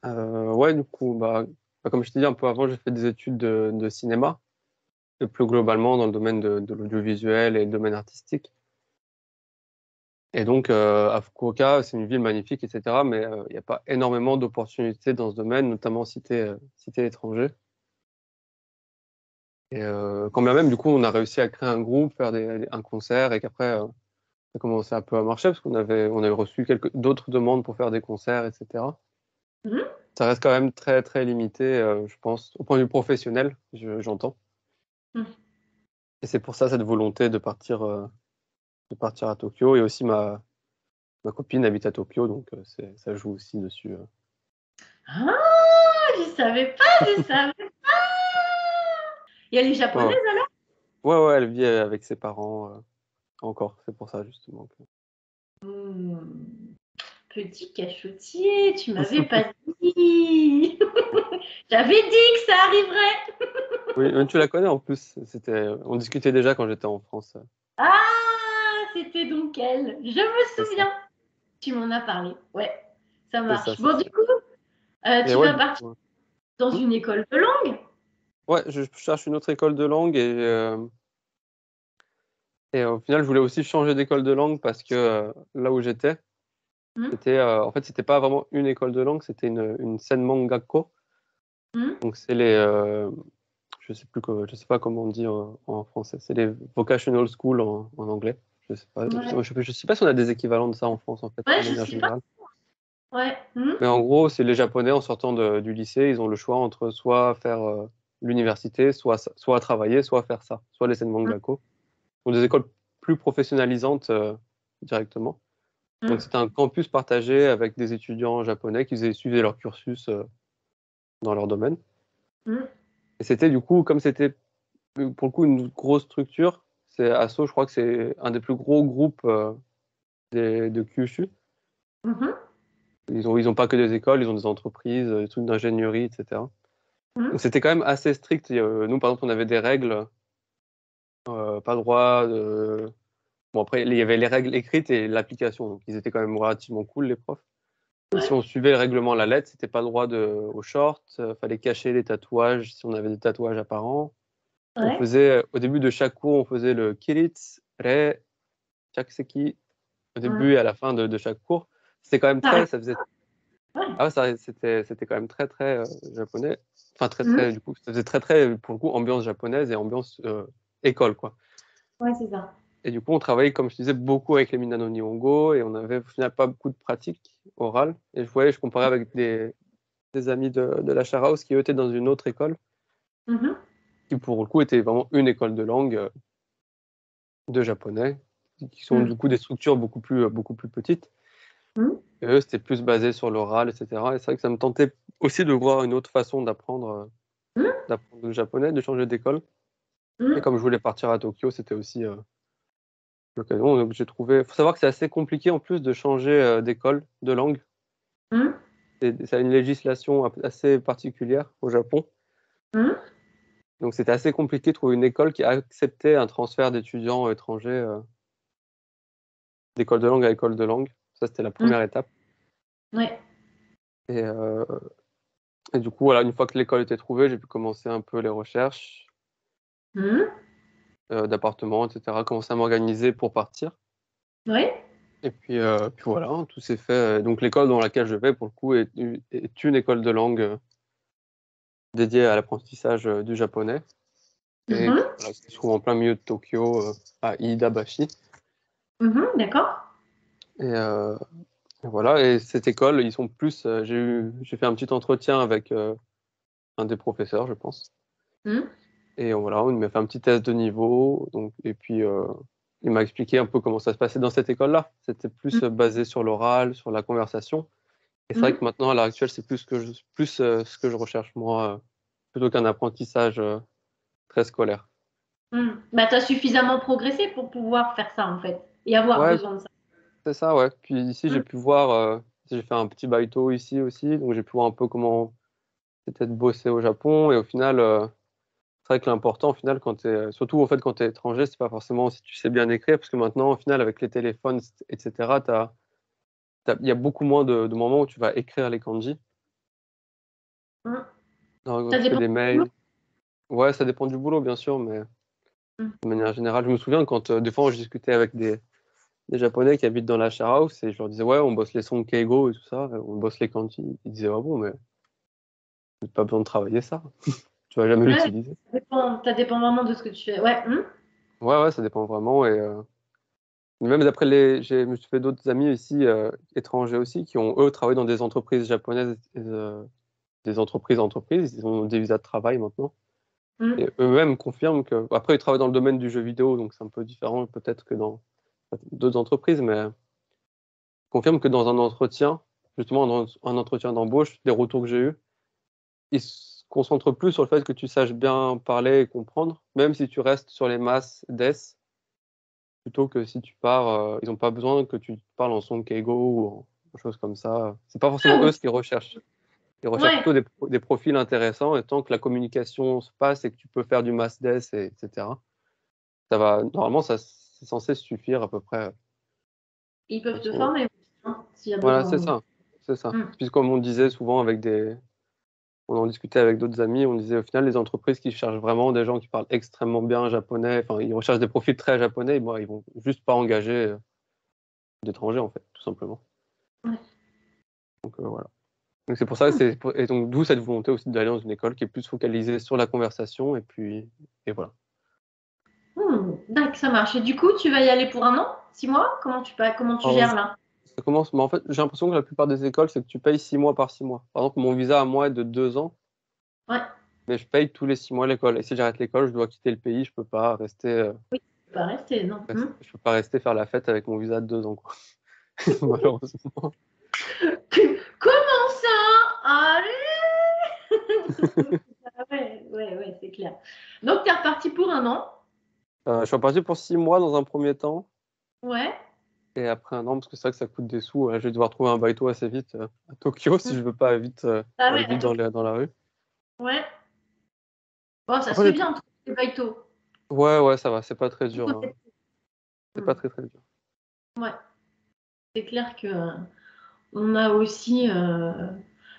Ouais, du coup, comme je t'ai dit un peu avant, j'ai fait des études de cinéma, et plus globalement dans le domaine de l'audiovisuel et le domaine artistique. Et donc, à Fukuoka, c'est une ville magnifique, etc. Mais il n'y a pas énormément d'opportunités dans ce domaine, notamment si t'es étranger. Et quand bien même, du coup, on a réussi à créer un groupe, faire un concert, et qu'après, ça a commencé un peu à marcher, parce on avait reçu d'autres demandes pour faire des concerts, etc. Mhm. Ça reste quand même très, très limité, je pense, au point de vue professionnel, j'entends. Mhm. Et c'est pour ça, cette volonté de partir à Tokyo. Et aussi, ma copine habite à Tokyo, donc ça joue aussi dessus. Ah, je savais pas, je savais. Et elle est Ouais, japonaise ouais. alors? Ouais, elle vit avec ses parents encore. C'est pour ça, justement. Hmm. Petit cachotier, tu m'avais pas dit. J'avais dit que ça arriverait. Oui, mais tu la connais en plus. On discutait déjà quand j'étais en France. Ah, c'était donc elle. Je me C'est ça, souviens. Tu m'en as parlé. Ouais, ça c'est ça, marche. c'est Bon, du ça. coup, Et tu ouais, vas du partir coup. dans Hmm. une école de langue. Ouais, je cherche une autre école de langue et au final, je voulais aussi changer d'école de langue parce que là où j'étais, Hmm, en fait, c'était pas vraiment une école de langue, c'était une Senmon Gakko. hmm. Donc, je sais pas comment on dit en français. C'est les vocational school en anglais. Je sais pas. Ouais. Je sais pas si on a des équivalents de ça en France, en fait, de Ouais, je manière sais pas. générale. Ouais. Hmm, Mais en gros, c'est les Japonais en sortant du lycée, ils ont le choix entre soit faire l'université, soit travailler, soit faire ça, soit les Senmon hmm, Gakko. Ou des écoles plus professionnalisantes directement. Donc, hmm, c'était un campus partagé avec des étudiants japonais qui suivaient leur cursus dans leur domaine. hmm. Et c'était du coup, comme c'était pour le coup une grosse structure, c'est Asso, je crois que c'est un des plus gros groupes de Kyushu. Mhm, Ils ont pas que des écoles, ils ont des entreprises, des trucs d'ingénierie, etc. mhm. Donc c'était quand même assez strict. Nous, par exemple, on avait des règles, pas droit de... Bon, après, il y avait les règles écrites et l'application. Donc ils étaient quand même relativement cool, les profs. Et si Ouais, on suivait le règlement à la lettre, c'était pas le droit aux shorts, fallait cacher les tatouages si on avait des tatouages apparents. On ouais, faisait, au début de chaque cours, on faisait le Kiritsu, Re, Chakuseki, au hmm. début et à la fin de chaque cours. C'était quand même Pareil. ça faisait, Ouais. c'était quand même très, très japonais. Enfin, très, Hmm. très, du coup, ça faisait très, très, pour le coup, ambiance japonaise et ambiance école, quoi. Ouais, c'est ça. Et du coup, on travaillait, comme je disais, beaucoup avec les Minano Nihongo et on avait au final pas beaucoup de pratiques orales. Et je comparais avec des amis de la Share House qui eux, étaient dans une autre école, Mhm, qui pour le coup était vraiment une école de langue de japonais, qui sont hmm, du coup des structures beaucoup plus petites. hmm, Et eux, c'était plus basé sur l'oral, etc. Et c'est vrai que ça me tentait aussi de voir une autre façon hmm, d'apprendre le japonais, de changer d'école. Et hmm, comme je voulais partir à Tokyo, c'était aussi l'occasion. Donc j'ai trouvé. Faut savoir que c'est assez compliqué en plus de changer d'école, de langue. hmm, Ça a une législation assez particulière au Japon. hmm. Donc c'était assez compliqué de trouver une école qui acceptait un transfert d'étudiants étrangers d'école de langue à école de langue. Ça, c'était la Hmm. première étape. Ouais. Et, euh, et du coup, voilà, une fois que l'école était trouvée, j'ai pu commencer un peu les recherches Hmm. d'appartements, etc. Commencer à m'organiser pour partir. Ouais. Et puis voilà, hein, tout s'est fait. Donc l'école dans laquelle je vais, pour le coup, est une école de langue dédiée à l'apprentissage du japonais. Et Mhm, voilà, qui se trouve en plein milieu de Tokyo, à Iidabashi. mhm, d'accord. Et voilà, et cette école, ils sont plus. J'ai fait un petit entretien avec un des professeurs, je pense. Hmm, Et voilà, il m'a fait un petit test de niveau. Donc, et puis, il m'a expliqué un peu comment ça se passait dans cette école-là. C'était plus hmm, basé sur l'oral, sur la conversation. Et c'est vrai hmm, que maintenant, à l'heure actuelle, c'est plus ce que je recherche, moi, plutôt qu'un apprentissage très scolaire. hmm. Bah, tu as suffisamment progressé pour pouvoir faire ça, en fait, et avoir Ouais, besoin de ça. c'est ça, ouais. Puis ici, j'ai Hmm, pu voir, j'ai fait un petit baito ici aussi, donc j'ai pu voir un peu comment c'était de bosser au Japon. Et au final, c'est vrai que l'important, au final, surtout en fait, quand tu es étranger, c'est pas forcément si tu sais bien écrire, parce que maintenant, au final, avec les téléphones, etc., il y a beaucoup moins de moments où tu vas écrire les kanji. Mm. Non, Ça je fais dépend des du boulot. mails. Ouais, ça dépend du boulot, bien sûr, mais Mm. de manière générale, je me souviens quand des fois je discutais avec des Japonais qui habitent dans la share house et je leur disais, ouais, on bosse les sons de Keigo et tout ça, on bosse les kanji. Ils disaient, ah bon, mais t'as pas besoin de travailler ça. Tu vas jamais Ouais, l'utiliser. ça dépend vraiment de ce que tu fais. Ouais. Ouais, ouais, ça dépend vraiment. Et même d'après je me suis fait d'autres amis ici, étrangers aussi, qui ont, eux, travaillé dans des entreprises japonaises, des entreprises. Ils ont des visas de travail maintenant. Mm. Et eux-mêmes confirment que, après, ils travaillent dans le domaine du jeu vidéo, donc c'est un peu différent peut-être que dans d'autres entreprises, mais confirment que dans un entretien, justement, dans un entretien d'embauche, des retours que j'ai eus, ils se concentrent plus sur le fait que tu saches bien parler et comprendre, même si tu restes sur les masses d'ess, plutôt que si tu pars, ils n'ont pas besoin que tu parles en son keigo ou en choses comme ça. C'est pas Ah, forcément eux donc, ce qu'ils recherchent. Ils recherchent ouais. plutôt des profils intéressants et tant que la communication se passe et que tu peux faire du mass dev, etc. Ça va, normalement, ça, c'est censé suffire à peu près. Ils peuvent te Façon- former hein, s'il y a Voilà, besoin. c'est ça. Mm. Puis comme on disait souvent on en discutait avec d'autres amis, on disait au final les entreprises qui cherchent vraiment des gens qui parlent extrêmement bien japonais, enfin ils recherchent des profils très japonais, bon, ils vont juste pas engager d'étrangers en fait, tout simplement. Ouais. Donc voilà. Donc c'est pour ça, et donc d'où cette volonté aussi d'aller dans une école qui est plus focalisée sur la conversation et voilà. D'accord, ça marche. Et du coup, tu vas y aller pour un an, 6 mois? Comment tu Alors, gères là? ça commence, mais en fait j'ai l'impression que la plupart des écoles c'est que tu payes 6 mois par 6 mois. Par exemple, mon visa à moi est de 2 ans, Ouais, mais je paye tous les 6 mois l'école. Et si j'arrête l'école, je dois quitter le pays, je peux pas rester, oui, tu peux pas rester, non. je peux pas rester faire la fête avec mon visa de 2 ans, quoi. Malheureusement. Comment ça? Allez! Ah ouais, ouais, ouais, c'est clair. Donc, tu es reparti pour un an. Je suis reparti pour 6 mois dans un premier temps, Ouais. et après un an, parce que c'est vrai que ça coûte des sous, je vais devoir trouver un baito assez vite à Tokyo si Mm. je veux pas vite Ah aller ouais, vite dans la rue. ouais. Bon, ça se Après, fait bien, les baïtos. ouais, ouais, ça va, c'est pas très dur, hein. C'est pas Mm. très très dur. Ouais, c'est clair que on a aussi.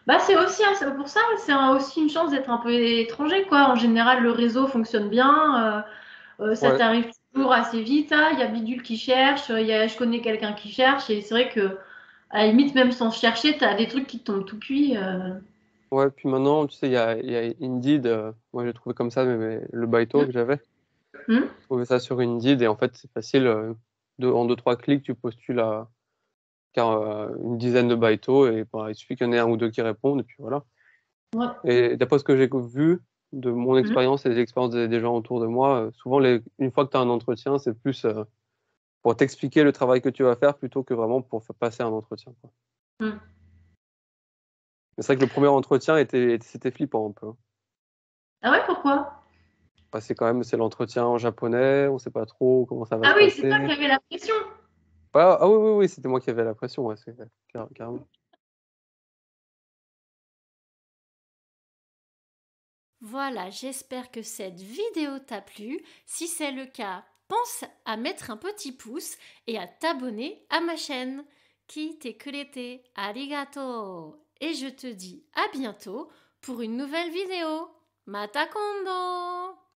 Bah, c'est aussi c'est pour ça, aussi une chance d'être un peu étranger, quoi. En général, le réseau fonctionne bien. Ça Ouais, t'arrive toujours assez vite. Ah, il y a Bidule qui cherche, je connais quelqu'un qui cherche. Et c'est vrai que, à la limite, même sans chercher, tu as des trucs qui te tombent tout cuit. ouais, puis maintenant, tu sais, il y a Indeed, moi j'ai trouvé comme ça le baito Hmm. que j'avais. Hmm. J'ai trouvé ça sur Indeed, et en fait, c'est facile, en 2, 3 clics, tu postules à une dizaine de baito, et bah, il suffit qu'il y en ait un ou deux qui répondent, et puis voilà. Ouais. Et d'après ce que j'ai vu de mon Hmm. expérience et des expériences des gens autour de moi, souvent, une fois que tu as un entretien, c'est plus pour t'expliquer le travail que tu vas faire plutôt que vraiment pour faire passer un entretien, quoi. Hmm. Mais c'est vrai que le premier entretien c'était flippant un peu, hein. Ah ouais, pourquoi? Parce que c'est l'entretien en japonais, on sait pas trop comment ça va Ah se oui, c'est toi qui passer. avais la pression. Ah oui, oui, oui, c'était moi qui avais la pression, ouais, carrément. Voilà, j'espère que cette vidéo t'a plu. Si c'est le cas, pense à mettre un petit pouce et à t'abonner à ma chaîne. Kite kurete arigato. Et je te dis à bientôt pour une nouvelle vidéo. Mata kondo!